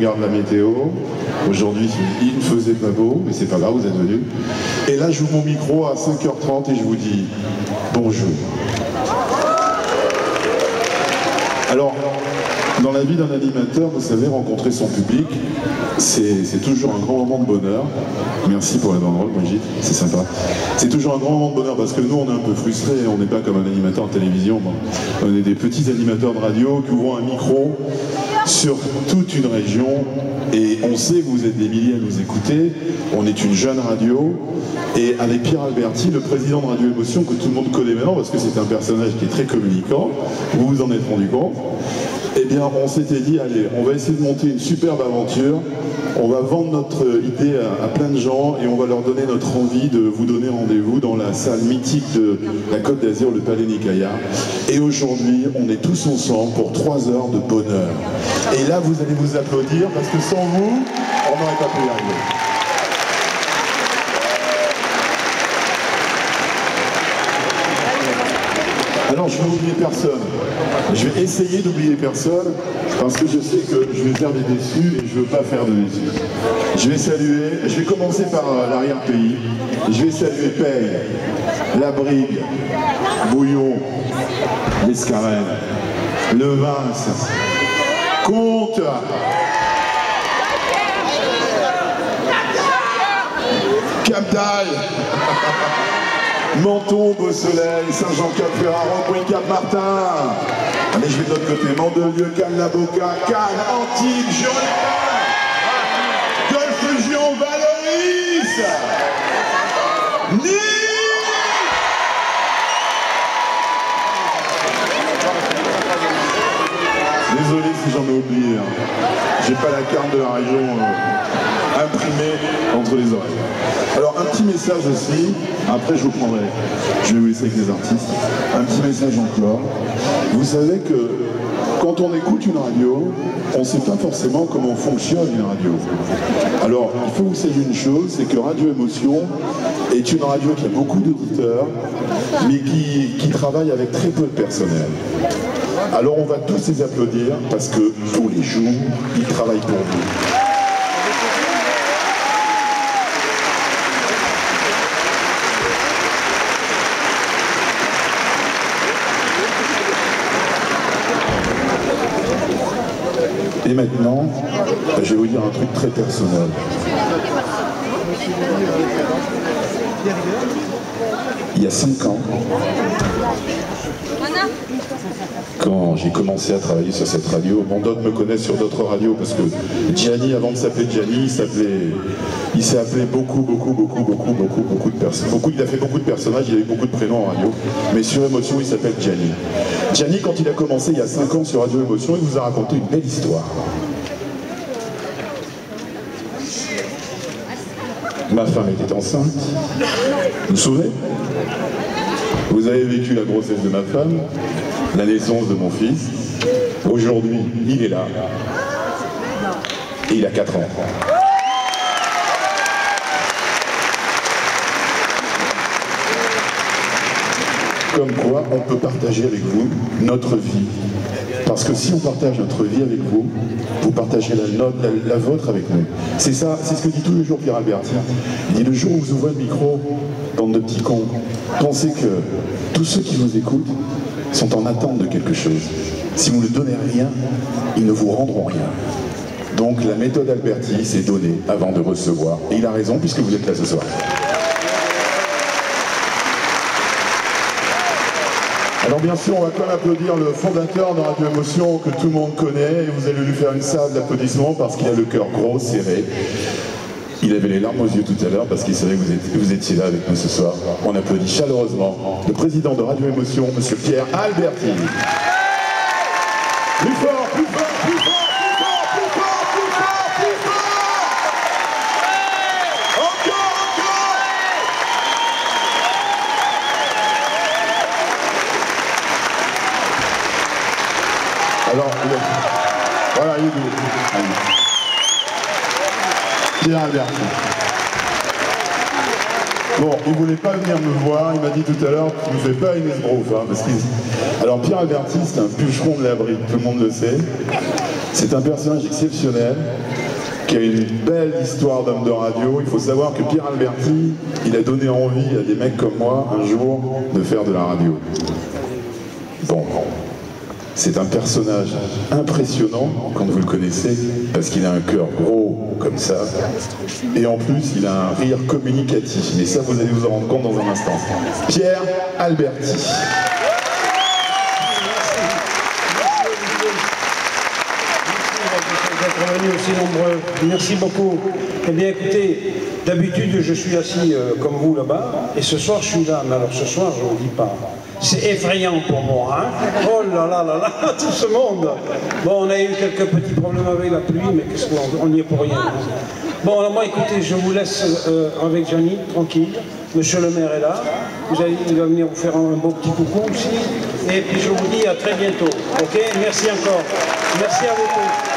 Regarde la météo, aujourd'hui il ne faisait pas beau, mais c'est pas grave, vous êtes venus. Et là j'ouvre mon micro à 5h30 et je vous dis bonjour. Alors, dans la vie d'un animateur, vous savez, rencontrer son public, c'est toujours un grand moment de bonheur. Merci pour la banderole, Brigitte, c'est sympa. C'est toujours un grand moment de bonheur parce que nous, on est un peu frustrés, on n'est pas comme un animateur de télévision. On est des petits animateurs de radio qui ouvrent un micro sur toute une région et on sait que vous êtes des milliers à nous écouter. On est une jeune radio et avec Pierre Alberti, le président de Radio Émotion, que tout le monde connaît maintenant parce que c'est un personnage qui est très communicant, vous vous en êtes rendu compte. Eh bien, on s'était dit, allez, on va essayer de monter une superbe aventure, on va vendre notre idée à plein de gens et on va leur donner notre envie de vous donner rendez-vous dans la salle mythique de la Côte d'Azur, le Palais Nicaïa. Et aujourd'hui, on est tous ensemble pour 3 heures de bonheur. Et là, vous allez vous applaudir parce que sans vous, on n'aurait pas pu y arriver. Alors, je ne vais oublier personne. Je vais essayer d'oublier personne parce que je sais que je vais faire des déçus et je ne veux pas faire de déçus. Je vais saluer, je vais commencer par l'arrière-pays. Je vais saluer Paye, La Brigue, Bouillon, l'Escarène, Levins, Comte, Cap-d'Aille, Menton, Beau Soleil, Saint-Jean-Cap-Ferrat, Rocouille, Cap-Martin. Allez, je vais de l'autre côté. Mandelieu, Cannes-la-Boca, Cannes, Antibes, Gironetta, Golfe-Gion, Valoris, Nice. Désolé si j'en ai oublié. J'ai pas la carte de la région imprimée entre les oreilles. Alors un petit message aussi, après je vous prendrai, je vais vous laisser avec les artistes, un petit message encore. Vous savez que quand on écoute une radio, on ne sait pas forcément comment fonctionne une radio. Alors il faut que vous sachiez une chose, c'est que Radio Émotion est une radio qui a beaucoup d'auditeurs, mais qui travaille avec très peu de personnel. Alors on va tous les applaudir parce que tous les jours, ils travaillent pour vous. Et maintenant, je vais vous dire un truc très personnel. Il y a 5 ans, quand j'ai commencé à travailler sur cette radio, bon, d'autres me connaissent sur d'autres radios parce que Gianni, avant de s'appeler Gianni, il s'est appelé beaucoup de personnes. Il a fait beaucoup de personnages, il a eu beaucoup de prénoms en radio, mais sur Émotion, il s'appelle Gianni. Gianni, quand il a commencé il y a 5 ans sur Radio Émotion, il vous a raconté une belle histoire. Ma femme était enceinte, vous vous souvenez? Vous avez vécu la grossesse de ma femme, la naissance de mon fils. Aujourd'hui, il est là. Et il a 4 ans. Comme quoi, on peut partager avec vous notre vie. Parce que si on partage notre vie avec vous, vous partagez la vôtre avec nous. C'est ça, c'est ce que dit tous les jours Pierre Alberti. Il dit le jour où vous ouvrez le micro, bande de petits cons, pensez que tous ceux qui vous écoutent sont en attente de quelque chose. Si vous ne donnez rien, ils ne vous rendront rien. Donc la méthode Alberti, c'est donner avant de recevoir. Et il a raison puisque vous êtes là ce soir. Alors bien sûr, on va quand même applaudir le fondateur de Radio Émotion que tout le monde connaît et vous allez lui faire une salve d'applaudissements parce qu'il a le cœur gros, serré. Il avait les larmes aux yeux tout à l'heure parce qu'il savait que vous étiez là avec nous ce soir. On applaudit chaleureusement le président de Radio Émotion, monsieur Pierre Alberti. Plus fort, plus fort, plus fort, plus fort, plus fort, plus fort, plus fort. Encore, encore. Alors, voilà, il est doux. Pierre Alberti. Bon, il ne voulait pas venir me voir, il m'a dit tout à l'heure, tu ne fais pas une esbrouffe, hein, parce qu'il... Alors Pierre Alberti, c'est un bûcheron de la Brigue, tout le monde le sait. C'est un personnage exceptionnel, qui a une belle histoire d'homme de radio. Il faut savoir que Pierre Alberti, il a donné envie à des mecs comme moi, un jour, de faire de la radio. Bon, c'est un personnage impressionnant quand vous le connaissez, parce qu'il a un cœur gros comme ça, et en plus il a un rire communicatif. Mais ça, vous allez vous en rendre compte dans un instant. Pierre Alberti. D'être venus aussi nombreux. Merci beaucoup. Eh bien écoutez, d'habitude je suis assis comme vous là-bas, et ce soir je suis là, mais alors ce soir je ne vous dis pas. C'est effrayant pour moi, hein. Oh là là là là, tout ce monde. Bon, on a eu quelques petits problèmes avec la pluie, mais qu'est-ce qu'on n'y est pour rien. Bon, alors moi écoutez, je vous laisse avec Gianni, tranquille. Monsieur le maire est là, il va venir vous faire un beau petit coucou aussi. Et puis je vous dis à très bientôt. Ok, merci encore. Merci à vous tous.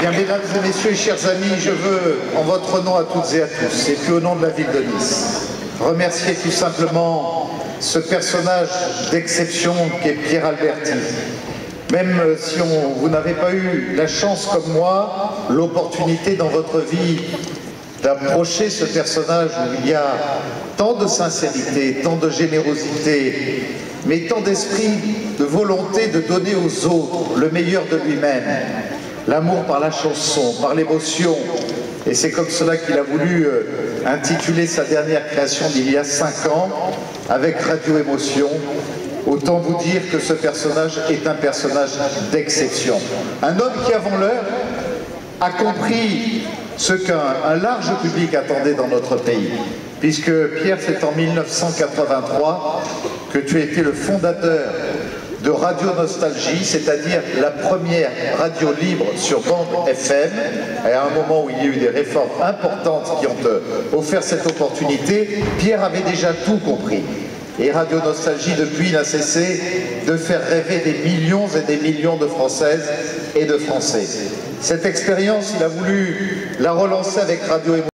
Bien, mesdames et messieurs, chers amis, je veux, en votre nom à toutes et à tous, et puis au nom de la ville de Nice, remercier tout simplement ce personnage d'exception qu'est Pierre Alberti. Même si vous n'avez pas eu la chance comme moi, l'opportunité dans votre vie d'approcher ce personnage où il y a tant de sincérité, tant de générosité, mais tant d'esprit, de volonté de donner aux autres le meilleur de lui-même. L'amour par la chanson, par l'émotion. Et c'est comme cela qu'il a voulu intituler sa dernière création d'il y a 5 ans, avec Radio Émotion. Autant vous dire que ce personnage est un personnage d'exception. Un homme qui, avant l'heure, a compris ce qu'un large public attendait dans notre pays. Puisque Pierre, c'est en 1983 que tu as été le fondateur de Radio Nostalgie, c'est-à-dire la première radio libre sur bande FM, et à un moment où il y a eu des réformes importantes qui ont offert cette opportunité, Pierre avait déjà tout compris. Et Radio Nostalgie, depuis, n'a cessé de faire rêver des millions et des millions de Françaises et de Français. Cette expérience, il a voulu la relancer avec Radio Émotion.